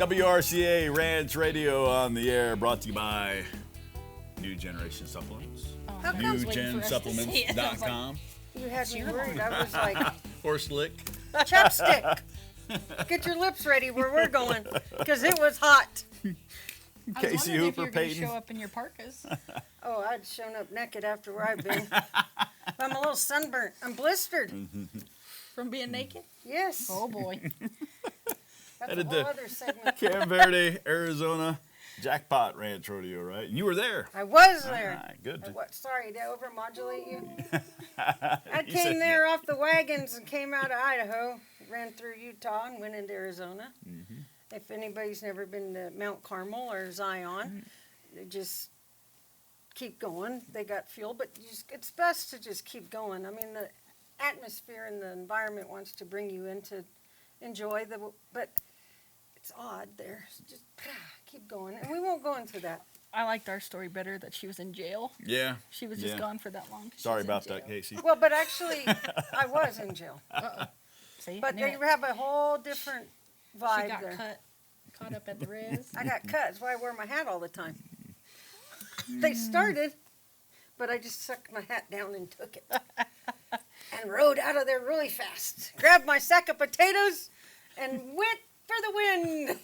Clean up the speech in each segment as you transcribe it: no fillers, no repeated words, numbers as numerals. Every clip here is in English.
WRCA Ranch Radio on the air, brought to you by New Generation Supplements. NewGenSupplements.com. You had me worried. I was like, Horse lick. chapstick. Get your lips ready where we're going, because it was hot. Casey Hooper, Peyton. Show up in your parkas. Oh, I'd shown up naked after where I've been. I'm a little sunburnt. I'm blistered. From being naked? Yes. Oh, boy. That's Headed a whole to other segment. Camp Verde, Arizona, Jackpot Ranch Rodeo, right? And you were there. I was there. All right, good. Sorry, did I overmodulate you? I came there off the wagons and came out of Idaho, ran through Utah, and went into Arizona. Mm-hmm. If anybody's never been to Mount Carmel or Zion, they just keep going. They got fuel, but it's best to just keep going. I mean, the atmosphere and the environment wants to bring you in to enjoy but it's odd there. Just keep going, and we won't go into that. I liked our story better that she was in jail. Yeah. She was just gone for that long. Sorry about that, Casey. Well, but actually, I was in jail. Uh-oh. See? But they have a whole different vibe She got there. caught up at the Riz. I got cut. That's why I wear my hat all the time. They started, but I just sucked my hat down and took it. And rode out of there really fast. Grabbed my sack of potatoes and went for the wind.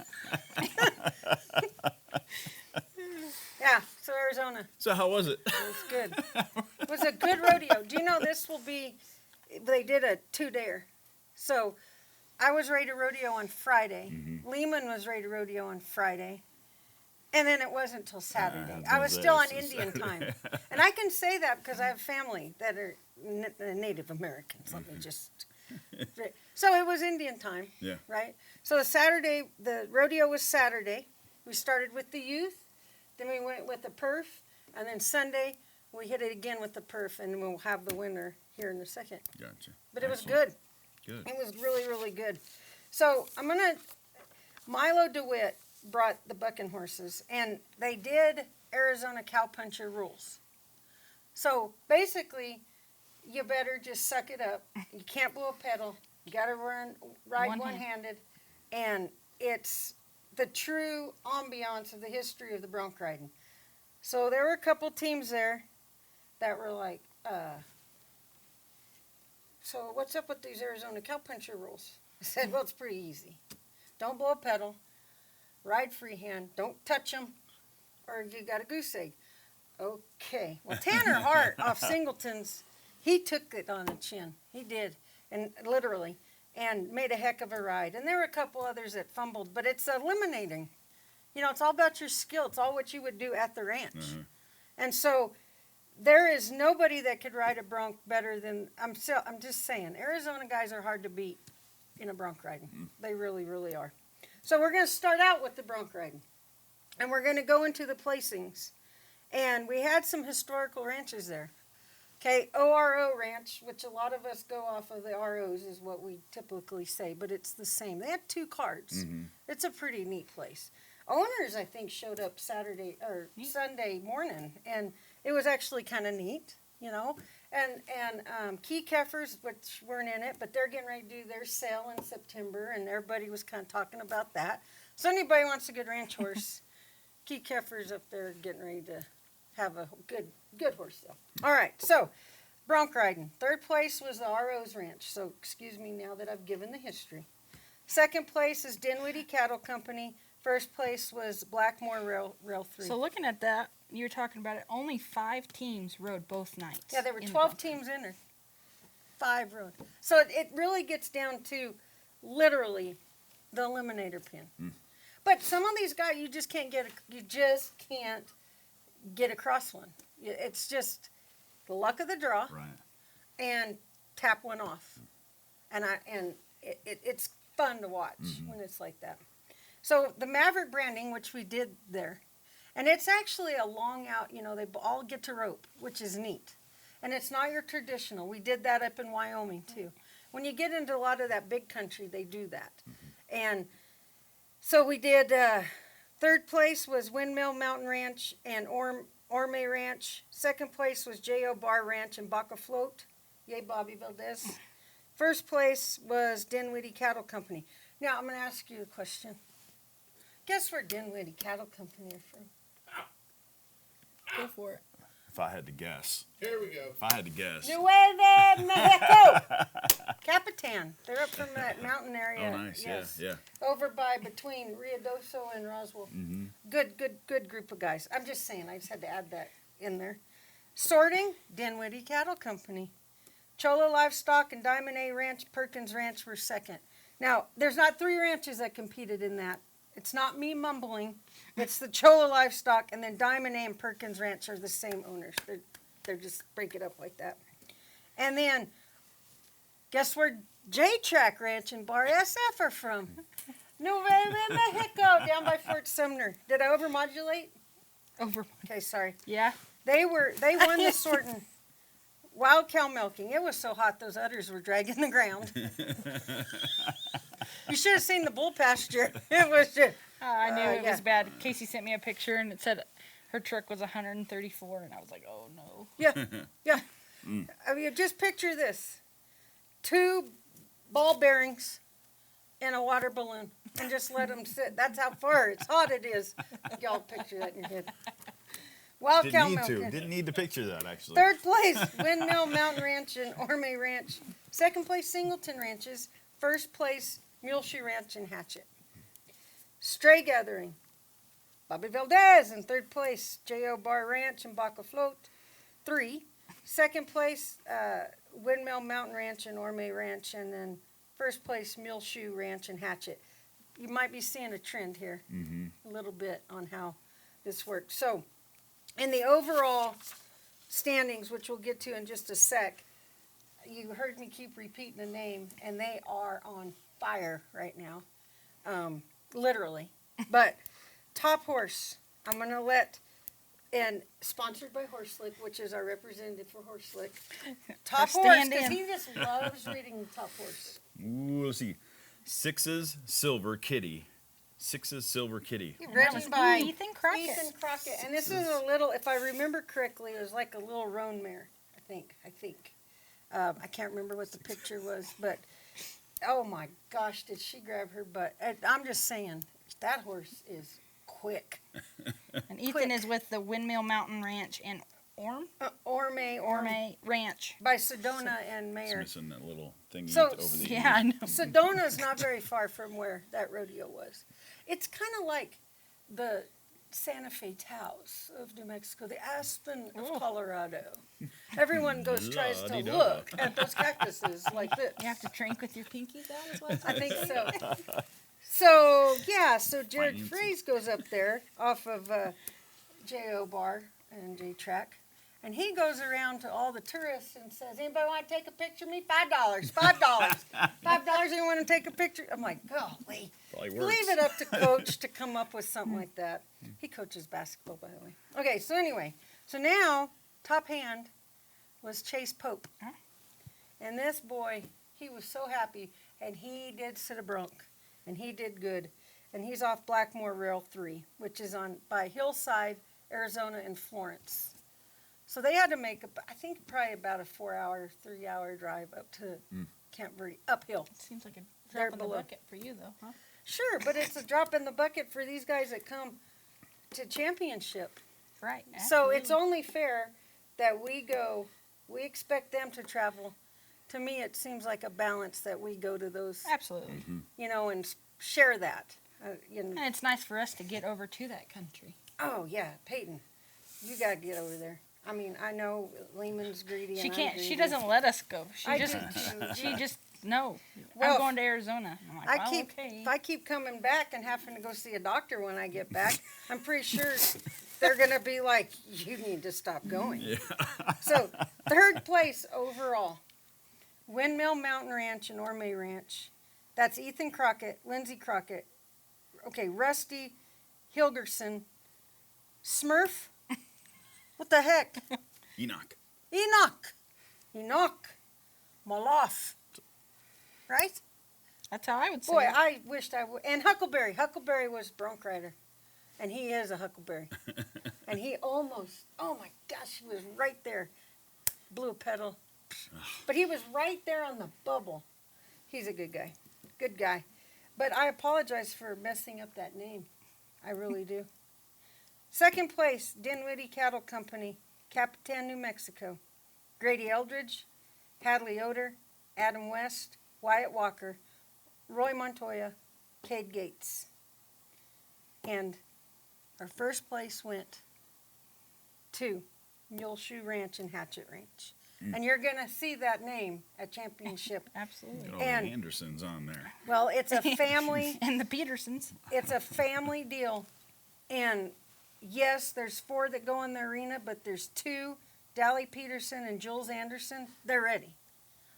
Yeah, so Arizona. So how was it? It was good. It was a good rodeo. Do you know this will be, they did a 2-dayer. So I was ready to rodeo on Friday. Mm-hmm. Lehman was ready to rodeo on Friday. And then it wasn't until Saturday. I was those still on days. Indian time. And I can say that because I have family that are Native Americans. Let me just... So it was Indian time, Yeah. right? So the rodeo was Saturday. We started with the youth. Then we went with the perf. And then Sunday, we hit it again with the perf. And we'll have the winner here in a second. Gotcha. But it was Excellent. good. Good. It was really, really good. So Milo DeWitt brought the bucking horses, and they did Arizona cowpuncher rules. So basically, you better just suck it up. You can't blow a pedal. You got to ride one-handed, and it's the true ambiance of the history of the bronc riding. So there were a couple teams there that were like, so what's up with these Arizona cowpuncher rules? I said, well, it's pretty easy. Don't blow a pedal. Ride freehand. Don't touch them, or you got a goose egg. Okay. Well, Tanner Hart off Singleton's, he took it on the chin. He did, and literally, and made a heck of a ride. And there were a couple others that fumbled, but it's eliminating. You know, it's all about your skill. It's all what you would do at the ranch. Mm-hmm. And so there is nobody that could ride a bronc better than, I'm just saying, Arizona guys are hard to beat in a bronc riding. Mm-hmm. They really, really are. So we're going to start out with the bronc riding. And we're going to go into the placings. And we had some historical ranches there. Okay, ORO Ranch, which a lot of us go off of the ROs is what we typically say, but it's the same. They had 2 cards. Mm-hmm. It's a pretty neat place. Owners, I think, showed up Sunday morning, and it was actually kind of neat, you know. And Key Keffers, which weren't in it, but they're getting ready to do their sale in September, and everybody was kind of talking about that. So anybody wants a good ranch horse, Key Keffers up there getting ready to have a good horse sale. All right, so bronc riding. 3rd place was the RO's Ranch, so excuse me now that I've given the history. 2nd place is Dinwiddie Cattle Company. 1st place was Blackmore Rail 3. So looking at that, you're talking about it, only 5 teams rode both nights. Yeah, there were 12 teams in there. 5 rode. So it really gets down to literally the eliminator pin. Mm. But some of these guys, you just can't get across one. It's just the luck of the draw, Right. and tap one off. And it's fun to watch when it's like that. So the Maverick branding, which we did there, and it's actually a long out, you know, they all get to rope, which is neat. And it's not your traditional. We did that up in Wyoming, too. When you get into a lot of that big country, they do that. And so we did, 3rd place was Windmill Mountain Ranch and Orme Ranch. 2nd place was J.O. Bar Ranch and Baca Float. Yay, Bobby Valdez. 1st place was Dinwiddie Cattle Company. Now, I'm going to ask you a question. Guess where Dinwiddie Cattle Company are from? Go for it. If I had to guess. Here we go. If I had to guess. Nueve Mexico. Capitan. They're up from that mountain area. Oh, nice. Yes. Yeah. Over between Ruidoso and Roswell. Mm-hmm. Good group of guys. I'm just saying, I just had to add that in there. Sorting, Dinwiddie Cattle Company. Cholo Livestock and Diamond A Ranch, Perkins Ranch were second. Now, there's not 3 ranches that competed in that. It's not me mumbling. It's the Cholo Livestock, and then Diamond A and Perkins Ranch are the same owners. They're just break it up like that. And then, guess where J-Track Ranch and Bar SF are from? Nueve Mexico, down by Fort Sumner. Did I overmodulate? Over. Okay, sorry. Yeah. They won the sorting. Wild cow milking. It was so hot those udders were dragging the ground. You should have seen the bull pasture. It was just. I knew it yeah. was bad. Casey sent me a picture and it said her truck was 134, and I was like, oh no. Yeah. I mean, just picture this: 2 ball bearings in a water balloon, and just let them sit. That's how far it's hot it is. Y'all picture that in your head. Wild cow milking. Didn't need to picture that, actually. 3rd place, Windmill Mountain Ranch and Orme Ranch. 2nd place, Singleton Ranches. 1st place, Muleshoe Ranch and Hatchet. Stray Gathering, Bobby Valdez in 3rd place, J.O. Bar Ranch and Baca Float. 3. 2nd place, Windmill Mountain Ranch and Orme Ranch. And then 1st place, Muleshoe Ranch and Hatchet. You might be seeing a trend here a little bit on how this works. So, in the overall standings, which we'll get to in just a sec, you heard me keep repeating the name, and they are on fire right now, literally. But top horse, I'm going to let, and sponsored by Horselick, which is our representative for Horselick. Top horse, stand because in. he just loves reading top horse. Ooh, let's see. Six's Silver Kitty. Six's Silver Kitty. Written by Ethan Crockett. Ethan Crockett. And this is a little, if I remember correctly, it was like a little roan mare, I think. I can't remember what the picture was, but oh my gosh, did she grab her butt. I'm just saying, that horse is quick. And Ethan is with the Windmill Mountain Ranch and Orme Ranch. by Sedona and It's Mayor. missing that little thing you So, eat over the Yeah, I know. Sedona's not very far from where that rodeo was. It's kind of like the Santa Fe Taos of New Mexico, the Aspen of Colorado. Everyone tries to La-di-da. look at those cactuses like this. You have to drink with your pinkies out as well. I think so. So Jared Fancy. Fraze goes up there off of J.O. Bar and J-Track. And he goes around to all the tourists and says, anybody want to take a picture of me? $5. $5, you want to take a picture? I'm like, golly. Probably works. Leave it up to Coach to come up with something like that. He coaches basketball, by the way. Okay, so anyway. So now, top hand was Chase Pope. And this boy, he was so happy. And he did sit a bronc. And he did good. And he's off Blackmore Rail 3, which is on by Hillside, Arizona, and Florence. So they had to make, I think, probably about a 4-hour, 3-hour drive up to Camp Verde, uphill. Seems like a They're drop in the below. bucket for you, though, huh? Sure, but it's a drop in the bucket for these guys that come to championship. Right. So it's absolutely. only fair that we go, we expect them to travel. To me, it seems like a balance that we go to those, Absolutely. and share that. And it's nice for us to get over to that country. Oh, yeah, Peyton, you got to get over there. I mean, I know Lehman's greedy. She and I'm can't. greedy. She doesn't let us go. I do too. She just no. Well, I'm going to Arizona. I'm like, well, okay. If I keep coming back and having to go see a doctor when I get back, I'm pretty sure they're going to be like, you need to stop going. Yeah. So, 3rd place overall, Windmill Mountain Ranch and Orme Ranch. That's Ethan Crockett, Lindsey Crockett, Rusty Hilgerson, Smurf. What the heck? Enoch. Enoch Maloff. Right? That's how I would say Boy, it. I wished I would. And Huckleberry. Huckleberry was bronc rider. And he is a Huckleberry. And he almost, oh my gosh, he was right there. Blew a pedal. But he was right there on the bubble. He's a good guy. Good guy. But I apologize for messing up that name. I really do. Second place, Dinwiddie Cattle Company, Capitan, New Mexico. Grady Eldridge, Hadley Oder, Adam West, Wyatt Walker, Roy Montoya, Cade Gates. And our first place went to Muleshoe Ranch and Hatchet Ranch. And you're going to see that name at championship. Absolutely. Oh, And- the Andersons on there. Well, it's a family, And the Petersons. it's a family deal. And yes, there's 4 that go in the arena, but there's 2, Dally Peterson and Jules Anderson. They're ready.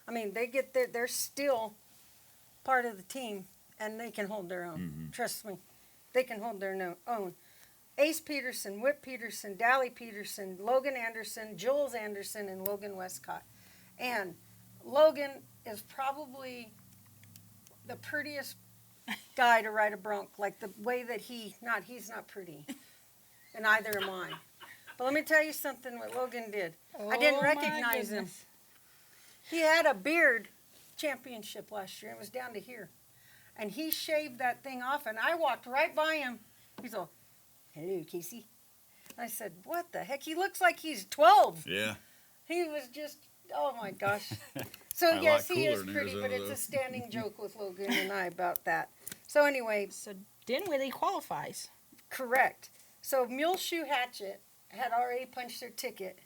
I mean, they're still part of the team, and they can hold their own. Trust me, they can hold their own. Ace Peterson, Whip Peterson, Dally Peterson, Logan Anderson, Jules Anderson, and Logan Westcott. And Logan is probably the prettiest guy to ride a bronc, like the way that he's not pretty, and neither am I. But let me tell you something what Logan did. I didn't Oh, my recognize him. goodness. He had a beard championship last year. It was down to here. And he shaved that thing off, and I walked right by him. He's all, "Hello, Casey." I said, "What the heck? He looks like he's 12. Yeah. He was just, oh my gosh. So A yes, lot he cooler is than he pretty, was but over it's there. a standing joke with Logan and I about that. So anyway, So Dinwiddie qualifies. correct. So Muleshoe Hatchet had already punched their ticket,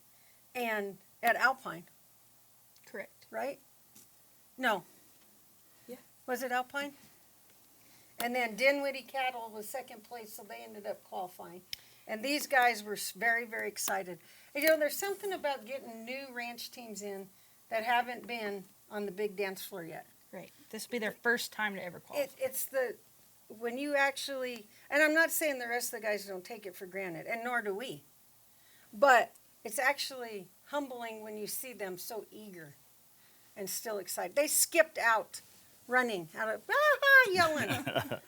and at Alpine, Correct. right? No. Yeah. Was it Alpine? And then Dinwiddie Cattle was second place, so they ended up qualifying. And these guys were very, very excited. And, you know, there's something about getting new ranch teams in that haven't been on the big dance floor yet. Right. This will be their first time to ever qualify. It's when you actually, and I'm not saying the rest of the guys don't take it for granted, and nor do we. But it's actually humbling when you see them so eager and still excited. They skipped out running, out of, yelling.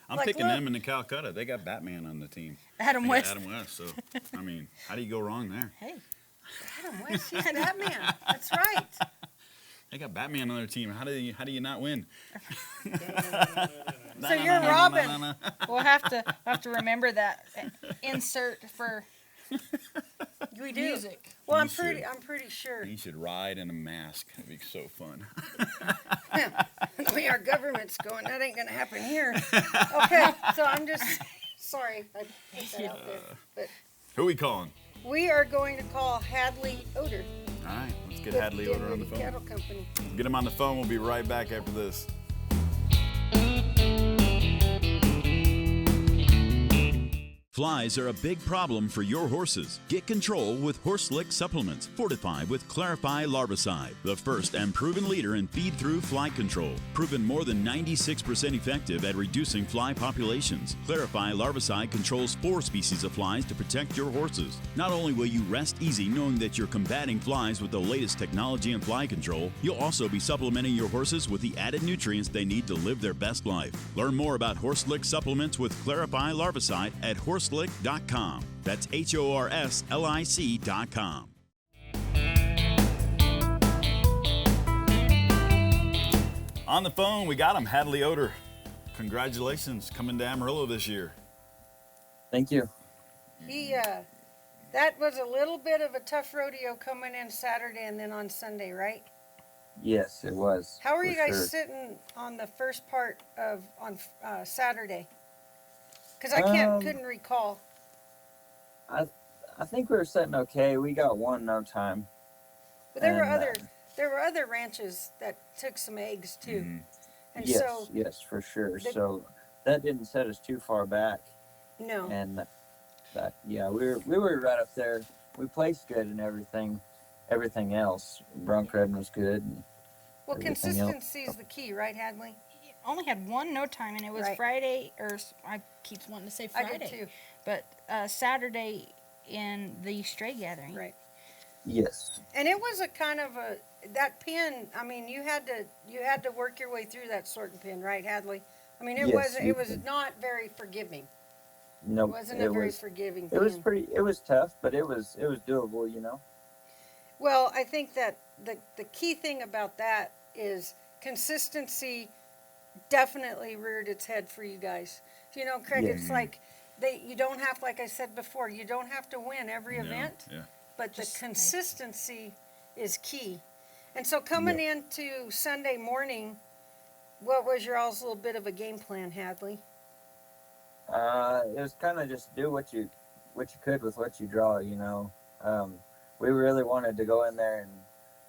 I'm Like, picking look. them in the Calcutta. They got Batman on the team. Adam They got West. Adam West. So, I mean, how do you go wrong there? Hey. Adam West, he's Batman. That's right. They got Batman on their team. How do you not win? So you're Robin. We'll have to remember that insert for We do. music. Well, You should. I'm pretty sure. You should ride in a mask. That'd be so fun. The way our government's going, that ain't gonna happen here. Okay, so I'm just sorry I put that out there. But Who we calling? we are going to call Hadley Oder. All right, let's get with Hadley Oder on the Dinwiddie phone. Cattle Company. Get him on the phone. We'll be right back after this. Flies are a big problem for your horses. Get control with Horse Lick supplements. Fortify with Clarify Larvicide, the first and proven leader in feed-through fly control. Proven more than 96% effective at reducing fly populations. Clarify Larvicide controls 4 species of flies to protect your horses. Not only will you rest easy knowing that you're combating flies with the latest technology in fly control, you'll also be supplementing your horses with the added nutrients they need to live their best life. Learn more about Horse Lick supplements with Clarify Larvicide at horselick.com. That's HORSLIC.com. On the phone, we got him, Hadley Oder. Congratulations, coming to Amarillo this year. Thank you. He that was a little bit of a tough rodeo coming in Saturday and then on Sunday, right? Yes, it was. How were for you guys sure. sitting on the first part of on Saturday? Because I couldn't recall. I think we were sitting okay. We got one no time. But there were And, other ranches that took some eggs too, and Yes, so yes, for sure. the- So that didn't set us too far back. no. And that yeah, we were right up there. We placed good and everything else. Bronc riding was good. And Well, everything else. consistency is the key, right, Hadley? Only had one no time, and it was Right. Friday, I keep wanting to say Friday. I did too. But Saturday in the stray gathering. Right. yes, And it was a kind of that pin. I mean, you had to work your way through that sorting pin, right, Hadley? I mean, it Yes, you was did. not very forgiving. no, It wasn't a very forgiving pin. It was tough, but it was doable, you know. Well, I think that the key thing about that is consistency definitely reared its head for you guys. You know, Craig, Yeah. it's like you don't have, like I said before, you don't have to win every No, event, Yeah. but the Just stay. consistency is key. And so coming into Sunday morning, what was your all's little bit of a game plan, Hadley? It was kind of just do what you could with what you draw. You know, we really wanted to go in there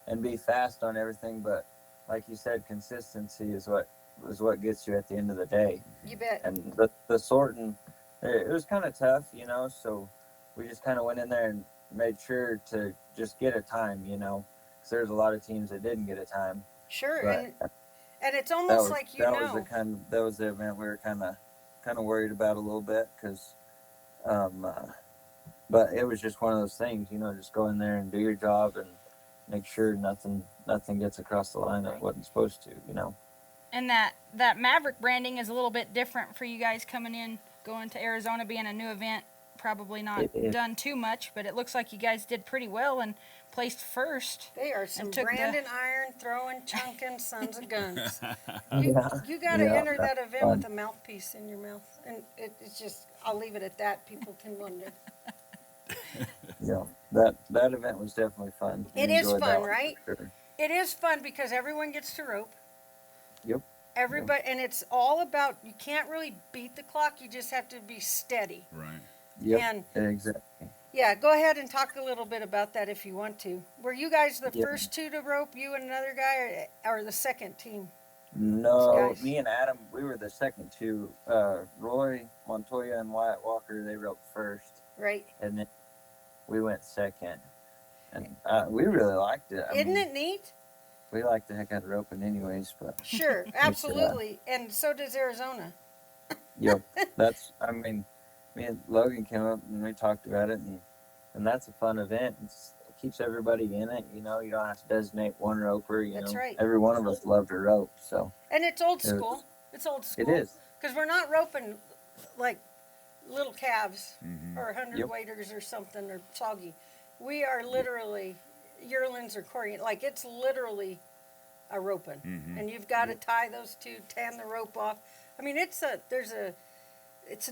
and be fast on everything, but like you said, consistency is what gets you at the end of the day. You bet. And the sorting, it was kind of tough, you know. So we just kind of went in there and made sure to just get a time, you know, because there's a lot of teams that didn't get a time. Sure, But and it's almost like that was the event we were kind of worried about a little bit because, but it was just one of those things, you know, just go in there and do your job and make sure nothing gets across the line that wasn't supposed to, you know. And that Maverick branding is a little bit different for you guys coming in, going to Arizona, being a new event. Probably not done too much, but it looks like you guys did pretty well and placed first. they are some and took Brandon iron throwing, chunking sons of guns. Yeah. You got to Yeah, enter that that's event fun. with a mouthpiece in your mouth, and it's just, I'll leave it at that. People can wonder. Yeah, that event was definitely fun. We It is enjoyed fun, that one for right? sure. It is fun because everyone gets to rope. Yep. Everybody, and it's all about, you can't really beat the clock. You just have to be steady. Right. Yep. And Exactly. yeah, go ahead and talk a little bit about that if you want to. Were you guys the Yeah. first two to rope, you and another guy, or the second team? No, Guys. me and Adam, we were the second two. Roy Montoya and Wyatt Walker, they roped first, Right? and then we went second. And we really liked it. Isn't it neat? We like the heck out of roping anyways, but Sure, absolutely. And so does Arizona. yep. Me and Logan came up and we talked about it, and that's a fun event. It keeps everybody in it, you know. You don't have to designate one roper, you That's know. right. Every one of us love to rope, so And it's old It was- school. It's old school. it is. Because we're not roping like little calves Mm-hmm. or 100 Yep. waiters or something or soggy. We are literally yearlings or Korean. Like, it's literally a roping. Mm-hmm. And you've got to tie those two, tan the rope off. I mean, it's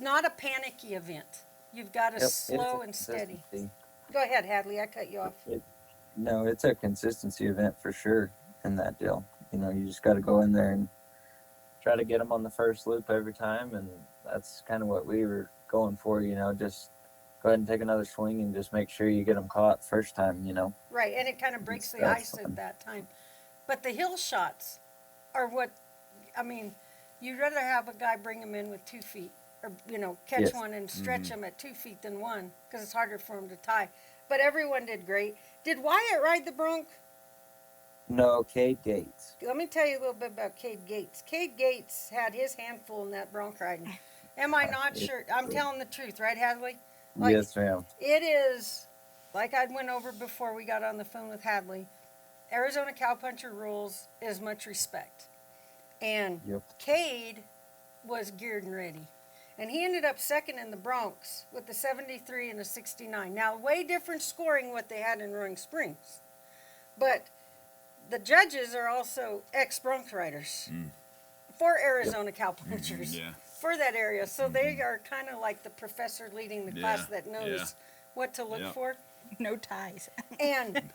not a panicky event. You've got to Yep, slow it's a and steady. consistency. Go ahead, Hadley. I cut you off. No, it's a consistency event for sure in that deal. You know, you just got to go in there and try to get them on the first loop every time, and that's kind of what we were going for. You know, just go ahead and take another swing and just make sure you get them caught first time. You know. Right, and it kind of breaks the That's ice fun. at that time. But the hill shots are what, I mean, you'd rather have a guy bring him in with 2 feet, or, you know, catch Yes. one and stretch him at 2 feet than one, because it's harder for him to tie. But everyone did great. Did Wyatt ride the bronc? No, Cade Gates. Let me tell you a little bit about Cade Gates. Cade Gates had his handful in that bronc riding. Am I not sure? I'm telling the truth, right, Hadley? Like, Yes, ma'am. it is, like I went over before we got on the phone with Hadley, Arizona cowpuncher rules is much respect. And Yep. Cade was geared and ready. And he ended up second in the Bronx with the 73 and a 69. Now, way different scoring what they had in Roaring Springs. But the judges are also ex-Bronx riders for Arizona cowpunchers. Yeah. For that area. So they are kind of like the professor leading the class Yeah, that knows yeah. what to look Yeah. for. No ties. And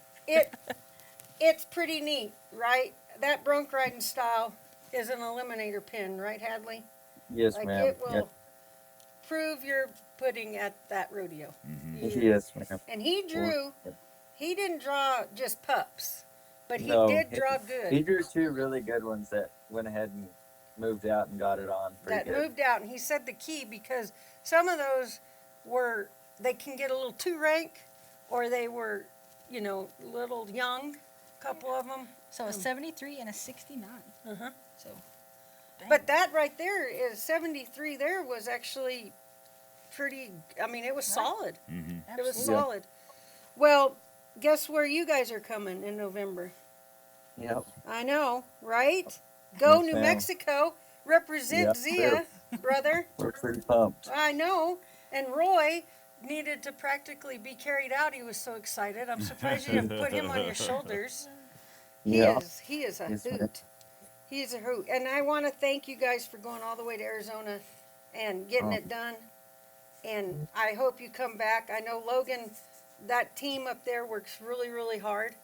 it's pretty neat, right? That bronc riding style is an eliminator pin, right, Hadley? Yes, Like, ma'am. it will prove your pudding at that rodeo. Yep. Yes, ma'am. And he didn't draw just pups, but he No, did draw good. He drew 2 really good ones that went ahead and moved out and got it on pretty That good. moved out, and he said the key, because some of those they can get a little too rank, or they were, you know, little young, couple of them. So a 73 and a 69. Uh-huh. So, dang. But that right there is 73 there was actually pretty, I mean, it was solid. It was Absolutely. solid. Well, guess where you guys are coming in November? Yep. I know, right? Go Yes, New ma'am. Mexico. Represent Yep, Zia, brother. We're pretty pumped. I know. And Roy needed to practically be carried out. He was so excited. I'm surprised you didn't put him on your shoulders. Yeah. He is a Yes, ma'am. hoot. He is a hoot. And I want to thank you guys for going all the way to Arizona and getting Oh. it done. And I hope you come back. I know Logan, that team up there works really, really hard,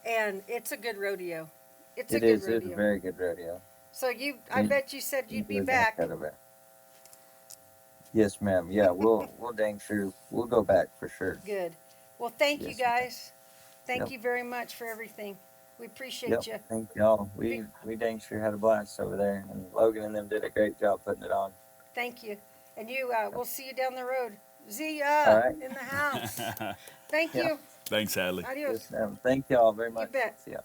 and it's a good rodeo. It's a good It's a rodeo. very good rodeo. So I bet you said you'd be back. Yes, ma'am. Yeah, we'll dang sure we'll go back for sure. Good. Well, thank you Yes, guys. Thank Yep. you very much for everything. We appreciate Yep. you. Thank y'all. We dang sure had a blast over there, and Logan and them did a great job putting it on. Thank you. And we'll see you down the road. See All ya right. in the house. Thank Yeah. you. Thanks, Hadley. Adios. Yes, ma'am. Thank y'all very much. bet. See ya.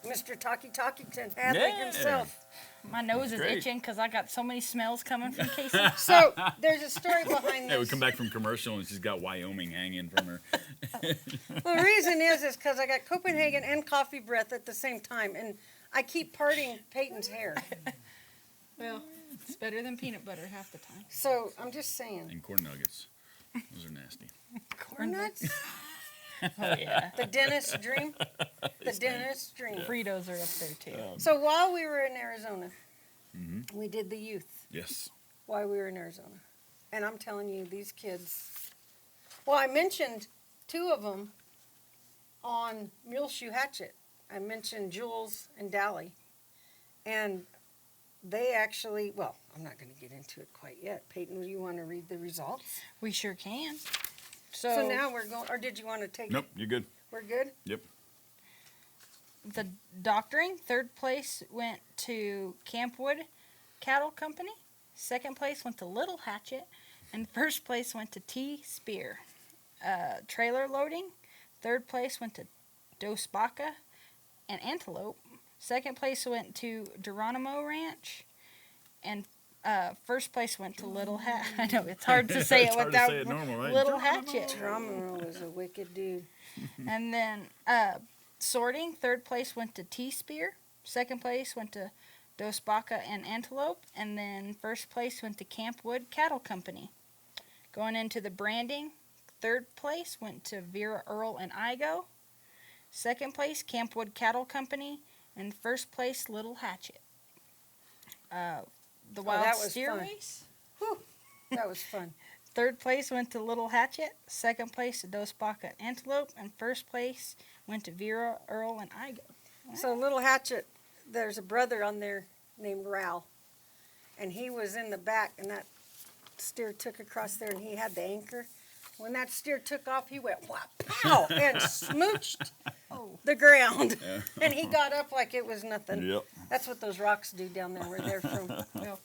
Mr. Talkington, Hadley Yeah. himself. My nose is Great. itching because I got so many smells coming from Casey. So there's a story behind Hey, we this. come back from commercial and she's got Wyoming hanging from her. Well, the reason is because I got Copenhagen and coffee breath at the same time, and I keep parting Peyton's hair. Well, it's better than peanut butter half the time. So I'm just saying. And corn nuggets. Those are nasty. Corn nuts? Oh yeah. The dentist's dream? The dentist's dream. Fritos are up there too. So while we were in Arizona, Mhm. we did the youth Yes. while we were in Arizona. And I'm telling you, these kids. Well, I mentioned two of them on Muleshoe Hatchet. I mentioned Jules and Dally. And they actually, well, I'm not going to get into it quite yet. Peyton, do you want to read the results? We sure can. So now we're going, or did you want to take Nope, you're good. We're good? Yep. The doctoring, third place went to Campwood Cattle Company. Second place went to Little Hatchet. And first place went to T Spear. Trailer loading, third place went to Dos Baca and Antelope. Second place went to Geronimo Ranch. And first place went to Little Hatchet. I know, it's hard to say It's it hard to without say it normal, right? Little Hatchet. Geronimo is a wicked dude. And then sorting, third place went to T Spear. Second place went to Dos Baca and Antelope. And then first place went to Campwood Cattle Company. Going into the branding, third place went to Vera Earl and Igo. Second place, Campwood Cattle Company. And first place, Little Hatchet. The Wild that was Steer fun. Race. Whew, that was fun. Third place went to Little Hatchet. Second place to Dos Baca Antelope. And first place went to Vera Earl and Igo. So Little Hatchet, there's a brother on there named Ral. And he was in the back, and that steer took across there, and he had the anchor. When that steer took off, he went, whop, pow, and smooched the ground. Yeah. And he got up like it was nothing. Yep. That's what those rocks do down there where they're from. Well,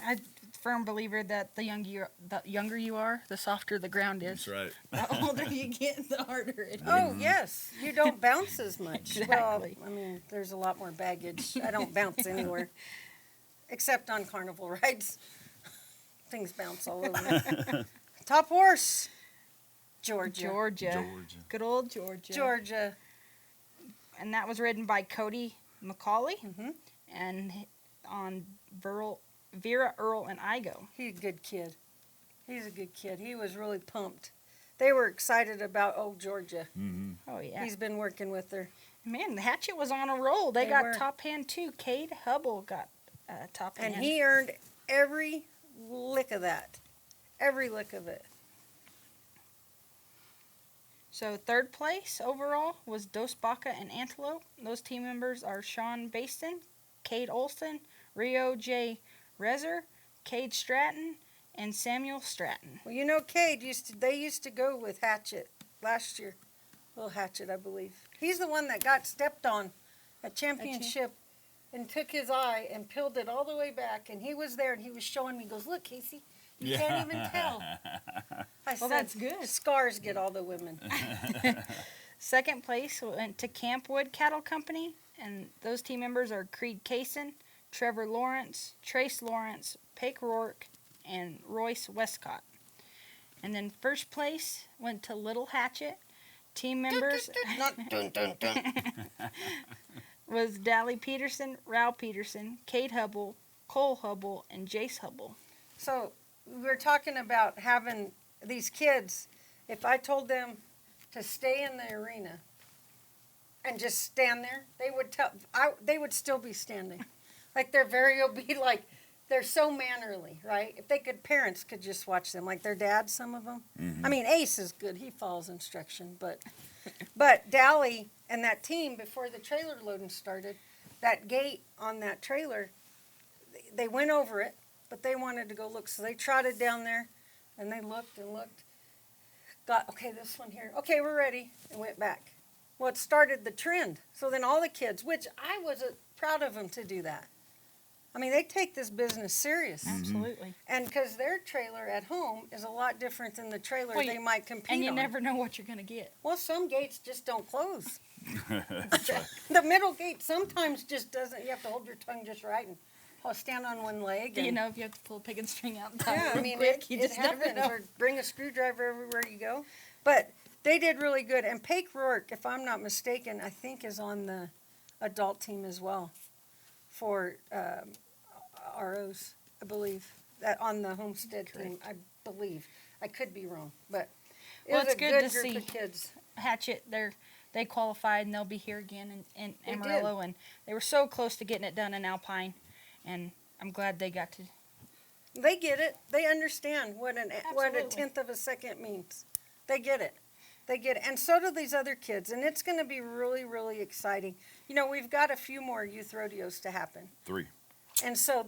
I'm a firm believer that the younger you are, the softer the ground is. That's right. The older you get, the harder it is. Oh, yes. You don't bounce as much. Exactly. Well, I mean, there's a lot more baggage. I don't bounce anywhere. Except on carnival rides. Things bounce all over me. Top horse. Georgia. Georgia. Good old Georgia. Georgia. And that was ridden by Cody McCauley. Mhm. And on Vera Earl and Igo. He's a good kid. He's a good kid. He was really pumped. They were excited about old Georgia. Mm-hmm. Oh, yeah. He's been working with her. Man, the Hatchet was on a roll. They They got were. top hand too. Cade Hubble got top hand. And he earned every lick of that. Every lick of it. So third place overall was Dos Baca and Antelope. Those team members are Sean Baston, Cade Olson, Rio J. Rezer, Cade Stratton, and Samuel Stratton. Well, you know, Cade they used to go with Hatchet last year. Little Hatchet, I believe. He's the one that got stepped on at championship and took his eye and peeled it all the way back. And he was there and he was showing me, he goes, look, Casey, you can't even tell. I said, that's good. Scars get all the women. Second place went to Campwood Cattle Company, and those team members are Creed Kaysen, Trevor Lawrence, Trace Lawrence, Pake Rourke, and Royce Westcott. And then first place went to Little Hatchet. Team members Not dun, dun, dun. was Dally Peterson, Rao Peterson, Cade Hubble, Cole Hubble, and Jace Hubble. So we were talking about having these kids, if I told them to stay in the arena and just stand there, they would still be standing. Like their very will be like they're so mannerly, right? If they could, parents could just watch them, like their dads, some of them. I mean, Ace is good. He follows instruction, but Dally and that team, before the trailer loading started, that gate on that trailer, they went over it, but they wanted to go look. So they trotted down there, and they looked and looked. Got, okay, this one here. Okay, we're ready, and went back. Well, it started the trend. So then all the kids, which I was proud of them to do that. I mean, they take this business serious. Absolutely. And because their trailer at home is a lot different than the trailer Well, they might compete And you on. never know what you're going to get. Well, some gates just don't close. The middle gate sometimes just doesn't. You have to hold your tongue just right and stand on one leg. Do you and- know if you have to pull a pig and string out? Yeah, I mean, quick, you it just never happens. know. Or bring a screwdriver everywhere you go. But they did really good. And Paige Rourke, if I'm not mistaken, I think is on the adult team as well for ROs, I believe. That on the Homestead team, I believe. I could be wrong, but it Well, was it's a good good to group see. of kids. Hatchet, they qualified and they'll be here again in They did. Amarillo, and they were so close to getting it done in Alpine, and I'm glad they got to. They get it. They understand what a Absolutely. tenth of a second means. They get it. They get it. And so do these other kids. And it's going to be really, really exciting. You know, we've got a few more youth rodeos to happen. 3. And so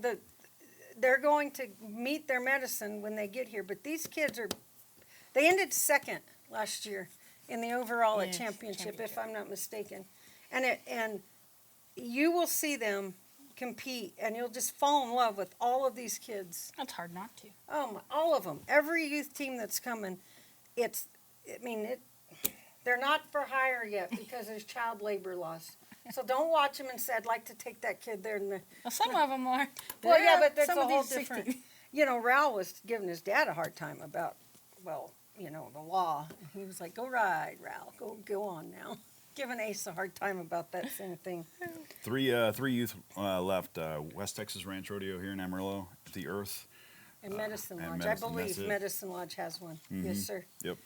they're going to meet their medicine when they get here. But these kids they ended second last year in the overall at Yes, championship, if I'm not mistaken. And you will see them compete, and you'll just fall in love with all of these kids. That's hard not to. All of them. Every youth team that's coming, they're not for hire yet because there's child labor laws. So don't watch them and say, I'd like to take that kid there. Well, some of them are. Well, yeah, but that's some a of whole these different. 60. You know, Raul was giving his dad a hard time about, the law. And he was like, go ride, Raul. Go on now. Giving Ace a hard time about that same thing. 3 youth left. West Texas Ranch Rodeo here in Amarillo, the Earth. And Medicine and Lodge. Medicine, I believe that's it. Medicine Lodge has one. Yes, sir. Yep.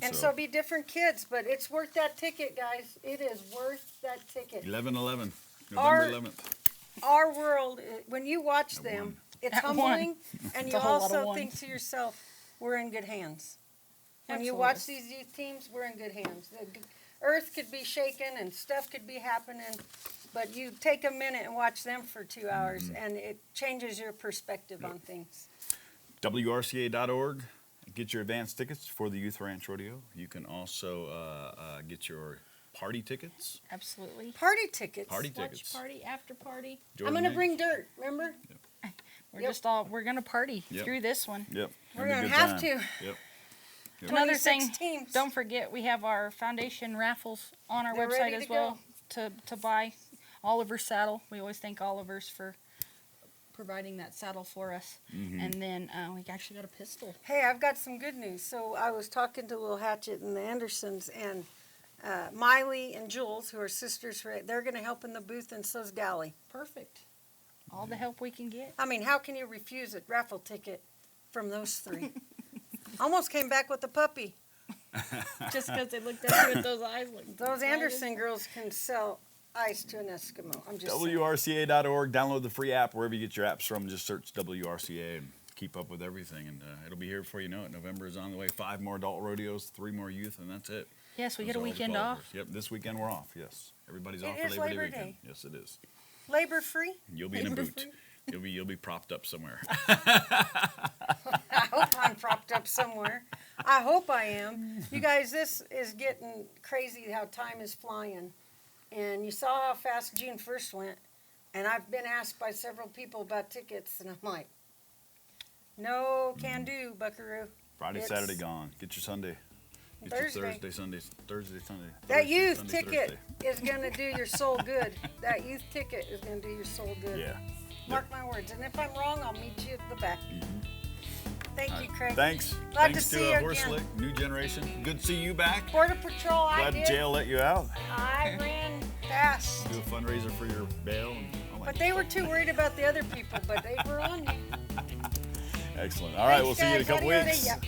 And so be different kids, but it's worth that ticket, guys. It is worth that ticket. 11/11, November Our- 11th. Our world, when you watch At them, one. it's At one. humbling, and It's you a whole lot of also ones. think to yourself, we're in good hands. When you Absolutely. watch these youth teams, we're in good hands. The earth could be shaking and stuff could be happening, but you take a minute and watch them for 2 hours, and it changes your perspective on things. WRCA.org. Get your advance tickets for the Youth Ranch Rodeo. You can also get your party tickets. Absolutely. Party tickets. Party Watch tickets. party after party. I'm Jordan going to Hanks. bring dirt, remember? We're Yep. we're gonna party Yep. through this one. Yep. We're It'll be a gonna good have time. to. Yep. Another 26 thing, teams. don't forget we have our foundation raffles on our They're website ready as to well to buy Oliver's saddle. We always thank Oliver's for providing that saddle for us. And then we actually got a pistol. Hey, I've got some good news. So I was talking to Lil Hatchet and the Andersons, and Miley and Jules, who are sisters, they're going to help in the booth, and so's Dally. Perfect. All the help we can get. I mean, how can you refuse a raffle ticket from those three? Almost came back with a puppy. Just because they looked at you with those eyes like Those Anderson girls can sell ice to an Eskimo. I'm just saying. WRCA.org. Download the free app wherever you get your apps from. Just search WRCA and keep up with everything. And it'll be here before you know it. November is on the way. 5 more adult rodeos, 3 more youth, and that's it. Yes, we Those get a are all the weekend qualifiers. off. Yep, this weekend we're off. Yes, everybody's It off for is Labor Day Labor weekend. Day. Yes, it is. Labor free? You'll be in a Labor boot. free. You'll be propped up somewhere. I hope I'm propped up somewhere. I hope I am. You guys, this is getting crazy how time is flying. And you saw how fast June 1st went. And I've been asked by several people about tickets, and I'm like, no can do, buckaroo. Friday, It's Saturday gone. Get your Sunday. Get Thursday. your Thursday, Sunday. Thursday, Sunday. That Thursday, youth Sunday, ticket Thursday. is going to do your soul good. That youth ticket is going to do your soul good. Yeah. Mark my words. And if I'm wrong, I'll meet you at the back. Thank you, Craig. Thanks. Glad to Thanks see to you Horse again. Lick, New Generation. Good to see you back. Border Patrol, I Glad did. jail let you out. I ran fast. Do a fundraiser for your bail. And all that But they were too worried about the other people, but they were on you. Excellent. All right, Thanks, we'll see you in a guys. couple Adios. weeks. Yeah.